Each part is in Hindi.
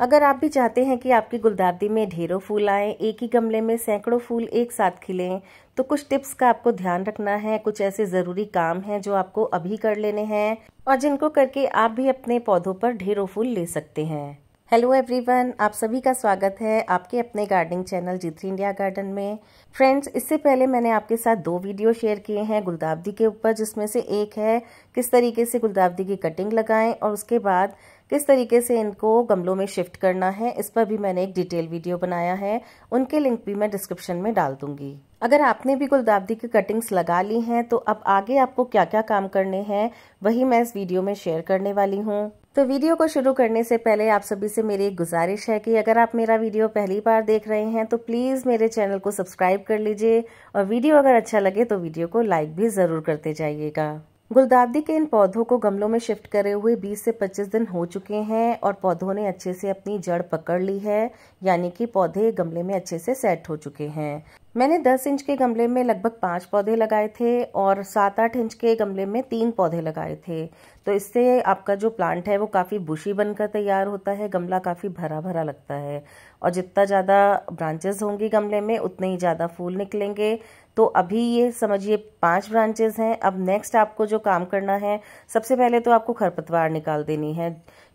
अगर आप भी चाहते हैं कि आपकी गुलदाउदी में ढेरों फूल आए, एक ही गमले में सैकड़ों फूल एक साथ खिलें, तो कुछ टिप्स का आपको ध्यान रखना है। कुछ ऐसे ज़रूरी काम हैं जो आपको अभी कर लेने हैं और जिनको करके आप भी अपने पौधों पर ढेरों फूल ले सकते हैं। हेलो एवरीवन, आप सभी का स्वागत है आपके अपने gardening channel G3 India garden में। फ्रेंड्स, इससे पहले मैंने आपके साथ 2 वीडियो शेयर किए हैं गुलदाउदी के ऊपर, जिसमें से एक है किस तरीके से गुलदाउदी की कटिंग लगाएं और उसके बाद किस तरीके से इनको गमलों में शिफ्ट करना है। इस पर भी मैंने एक डिटेल वीडियो बनाया है, उनके लिंक भी मैं डिस्क्रिप्शन में डाल दूंगी। अगर आपने भी गुलदाउदी की कटिंग्स लगा ली हैं तो अब आगे आपको क्या क्या काम करने हैं वही मैं इस वीडियो में शेयर करने वाली हूँ। तो वीडियो को शुरू करने से पहले आप सभी से मेरी एक गुजारिश है कि अगर आप मेरा वीडियो पहली बार देख रहे हैं तो प्लीज़ मेरे चैनल को सब्सक्राइब कर लीजिए और वीडियो अगर अच्छा लगे तो वीडियो को लाइक भी ज़रूर करते जाइएगा। गुलदाउदी के इन पौधों को गमलों में शिफ्ट करे हुए 20 से 25 दिन हो चुके हैं और पौधों ने अच्छे से अपनी जड़ पकड़ ली है, यानी कि पौधे गमले में अच्छे से सेट हो चुके हैं। मैंने 10 इंच के गमले में लगभग 5 पौधे लगाए थे और 7-8 इंच के गमले में 3 पौधे लगाए थे। तो इससे आपका जो प्लांट है वो काफ़ी बुशी बनकर तैयार होता है, गमला काफ़ी भरा भरा लगता है और जितना ज़्यादा ब्रांचेस होंगी गमले में उतने ही ज़्यादा फूल निकलेंगे। तो अभी ये समझिए 5 ब्रांचेस हैं। अब नेक्स्ट आपको जो काम करना है, सबसे पहले तो आपको खरपतवार निकाल देनी है,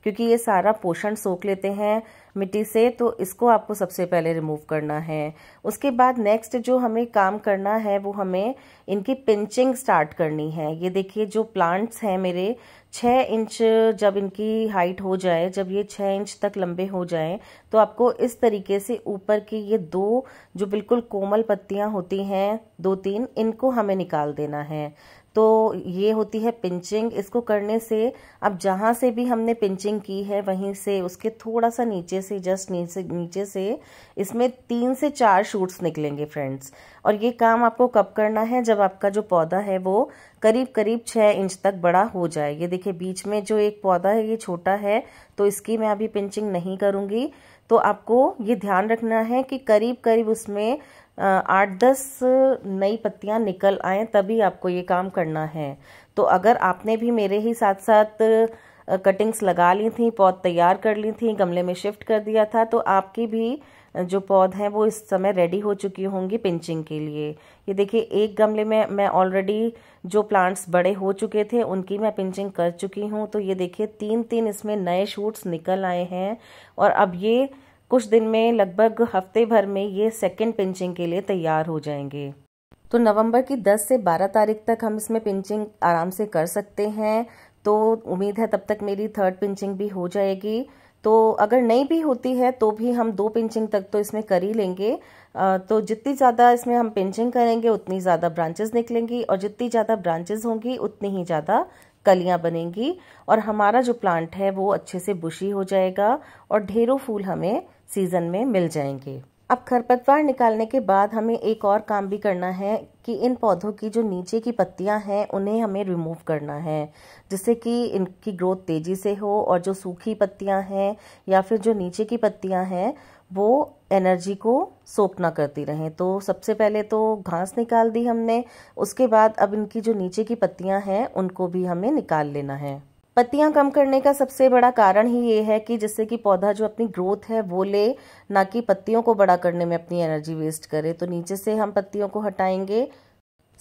क्योंकि ये सारा पोषण सोख लेते हैं मिट्टी से, तो इसको आपको सबसे पहले रिमूव करना है। उसके बाद नेक्स्ट जो हमें काम करना है वो हमें इनकी पिंचिंग स्टार्ट करनी है। ये देखिए जो प्लांट्स हैं मेरे 6 इंच जब इनकी हाइट हो जाए, जब ये 6 इंच तक लंबे हो जाएं, तो आपको इस तरीके से ऊपर की ये 2 जो बिल्कुल कोमल पत्तियां होती हैं 2-3, इनको हमें निकाल देना है। तो ये होती है पिंचिंग। इसको करने से अब जहाँ से भी हमने पिंचिंग की है वहीं से उसके थोड़ा सा नीचे से, जस्ट नीचे से इसमें 3 से 4 शूट्स निकलेंगे फ्रेंड्स। और ये काम आपको कब करना है, जब आपका जो पौधा है वो करीब करीब 6 इंच तक बड़ा हो जाए। ये देखिए बीच में जो एक पौधा है ये छोटा है, तो इसकी मैं अभी पिंचिंग नहीं करूँगी। तो आपको ये ध्यान रखना है कि करीब करीब उसमें 8-10 नई पत्तियां निकल आए, तभी आपको ये काम करना है। तो अगर आपने भी मेरे ही साथ साथ कटिंग्स लगा ली थी, पौध तैयार कर ली थी, गमले में शिफ्ट कर दिया था, तो आपकी भी जो पौध हैं वो इस समय रेडी हो चुकी होंगी पिंचिंग के लिए। ये देखिए एक गमले में मैं ऑलरेडी जो प्लांट्स बड़े हो चुके थे उनकी मैं पिंचिंग कर चुकी हूँ। तो ये देखिए 3-3 इसमें नए शूट्स निकल आए हैं और अब ये कुछ दिन में, लगभग हफ्ते भर में ये सेकंड पिंचिंग के लिए तैयार हो जाएंगे। तो नवंबर की 10 से 12 तारीख तक हम इसमें पिंचिंग आराम से कर सकते हैं। तो उम्मीद है तब तक मेरी 3rd पिंचिंग भी हो जाएगी। तो अगर नहीं भी होती है तो भी हम 2 पिंचिंग तक तो इसमें कर ही लेंगे। तो जितनी ज़्यादा इसमें हम पिंचिंग करेंगे उतनी ज़्यादा ब्रांचेस निकलेंगी और जितनी ज़्यादा ब्रांचेस होंगी उतनी ही ज़्यादा कलियां बनेंगी और हमारा जो प्लांट है वो अच्छे से बुशी हो जाएगा और ढेरों फूल हमें सीजन में मिल जाएंगे। अब खरपतवार निकालने के बाद हमें एक और काम भी करना है कि इन पौधों की जो नीचे की पत्तियां हैं उन्हें हमें रिमूव करना है, जिससे कि इनकी ग्रोथ तेजी से हो और जो सूखी पत्तियां हैं या फिर जो नीचे की पत्तियां हैं वो एनर्जी को सोख ना करती रहें। तो सबसे पहले तो घास निकाल दी हमने, उसके बाद अब इनकी जो नीचे की पत्तियां हैं उनको भी हमें निकाल लेना है। पत्तियां कम करने का सबसे बड़ा कारण ही ये है कि जिससे कि पौधा जो अपनी ग्रोथ है वो ले, ना कि पत्तियों को बड़ा करने में अपनी एनर्जी वेस्ट करे। तो नीचे से हम पत्तियों को हटाएंगे।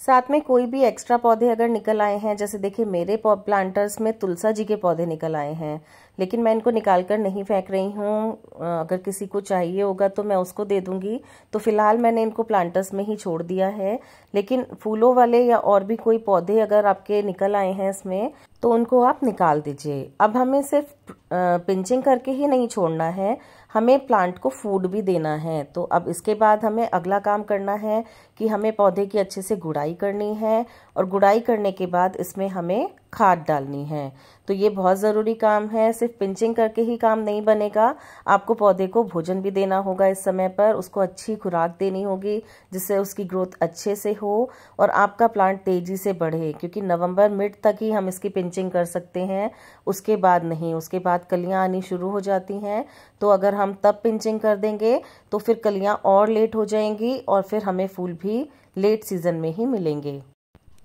साथ में कोई भी एक्स्ट्रा पौधे अगर निकल आए हैं, जैसे देखिए मेरे प्लांटर्स में तुलसा जी के पौधे निकल आए हैं, लेकिन मैं इनको निकाल कर नहीं फेंक रही हूँ। अगर किसी को चाहिए होगा तो मैं उसको दे दूंगी। तो फिलहाल मैंने इनको प्लांटर्स में ही छोड़ दिया है। लेकिन फूलों वाले या और भी कोई पौधे अगर आपके निकल आए हैं इसमें तो उनको आप निकाल दीजिए। अब हमें सिर्फ पिंचिंग करके ही नहीं छोड़ना है, हमें प्लांट को फूड भी देना है। तो अब इसके बाद हमें अगला काम करना है कि हमें पौधे की अच्छे से गुड़ाई करनी है और गुड़ाई करने के बाद इसमें हमें खाद डालनी है। तो ये बहुत ज़रूरी काम है। सिर्फ पिंचिंग करके ही काम नहीं बनेगा, आपको पौधे को भोजन भी देना होगा इस समय पर, उसको अच्छी खुराक देनी होगी जिससे उसकी ग्रोथ अच्छे से हो और आपका प्लांट तेज़ी से बढ़े, क्योंकि नवंबर मिड तक ही हम इसकी पिंचिंग कर सकते हैं, उसके बाद नहीं। उसके बाद कलियां आनी शुरू हो जाती हैं। तो अगर हम तब पिंचिंग कर देंगे तो फिर कलियां और लेट हो जाएंगी और फिर हमें फूल भी लेट सीजन में ही मिलेंगे।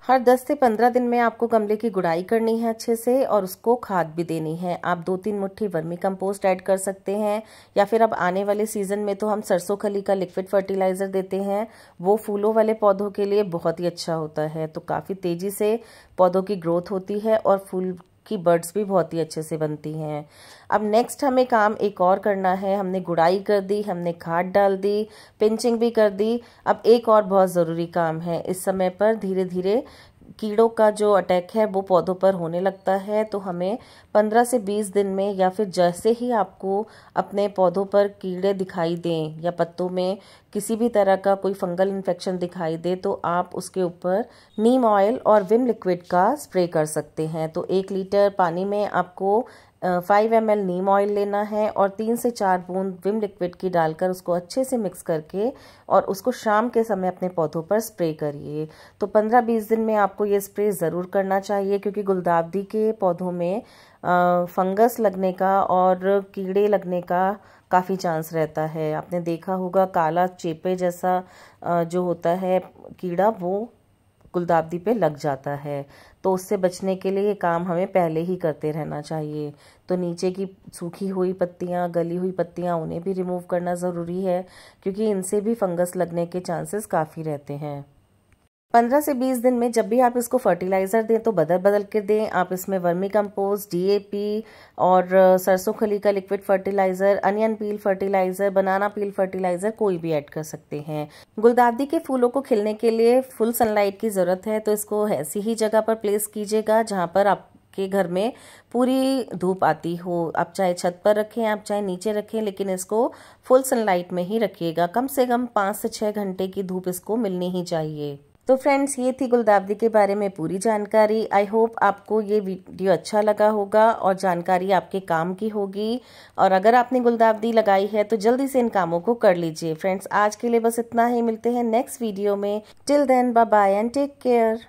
हर 10 से 15 दिन में आपको गमले की गुड़ाई करनी है अच्छे से और उसको खाद भी देनी है। आप 2-3 मुट्ठी वर्मी कंपोस्ट ऐड कर सकते हैं या फिर अब आने वाले सीजन में तो हम सरसों खली का लिक्विड फर्टिलाइजर देते हैं। वो फूलों वाले पौधों के लिए बहुत ही अच्छा होता है, तो काफ़ी तेज़ी से पौधों की ग्रोथ होती है और फूल की बर्ड्स भी बहुत ही अच्छे से बनती हैं। अब नेक्स्ट हमें काम एक और करना है। हमने गुड़ाई कर दी, हमने खाद डाल दी, पिंचिंग भी कर दी। अब एक और बहुत ज़रूरी काम है। इस समय पर धीरे धीरे कीड़ों का जो अटैक है वो पौधों पर होने लगता है, तो हमें 15 से 20 दिन में या फिर जैसे ही आपको अपने पौधों पर कीड़े दिखाई दें या पत्तों में किसी भी तरह का कोई फंगल इन्फेक्शन दिखाई दे तो आप उसके ऊपर नीम ऑयल और विम लिक्विड का स्प्रे कर सकते हैं। तो 1 लीटर पानी में आपको 5 ml नीम ऑयल लेना है और 3 से 4 बूंद विम लिक्विड की डालकर उसको अच्छे से मिक्स करके और उसको शाम के समय अपने पौधों पर स्प्रे करिए। तो 15-20 दिन में आपको ये स्प्रे ज़रूर करना चाहिए, क्योंकि गुलदाउदी के पौधों में फंगस लगने का और कीड़े लगने का काफ़ी चांस रहता है। आपने देखा होगा काला चेपे जैसा जो होता है कीड़ा, वो गुलदाउदी पे लग जाता है। तो उससे बचने के लिए ये काम हमें पहले ही करते रहना चाहिए। तो नीचे की सूखी हुई पत्तियां, गली हुई पत्तियां, उन्हें भी रिमूव करना ज़रूरी है, क्योंकि इनसे भी फंगस लगने के चांसेस काफ़ी रहते हैं। 15 से 20 दिन में जब भी आप इसको फर्टिलाइज़र दें तो बदल बदल के दें। आप इसमें वर्मी कंपोस्ट, डीएपी और सरसों खली का liquid fertilizer, onion peel fertilizer, banana peel fertilizer कोई भी ऐड कर सकते हैं। गुलदाउदी के फूलों को खिलने के लिए फुल सनलाइट की ज़रूरत है, तो इसको ऐसी ही जगह पर प्लेस कीजिएगा जहाँ पर आप के घर में पूरी धूप आती हो। आप चाहे छत पर रखें, आप चाहे नीचे रखें, लेकिन इसको फुल सनलाइट में ही रखिएगा। कम से कम 5 से 6 घंटे की धूप इसको मिलनी ही चाहिए। तो फ्रेंड्स, ये थी गुलदाउदी के बारे में पूरी जानकारी। आई होप आपको ये वीडियो अच्छा लगा होगा और जानकारी आपके काम की होगी। और अगर आपने गुलदाउदी लगाई है तो जल्दी से इन कामों को कर लीजिए। फ्रेंड्स, आज के लिए बस इतना ही। मिलते हैं नेक्स्ट वीडियो में। Till then, bye bye and take care.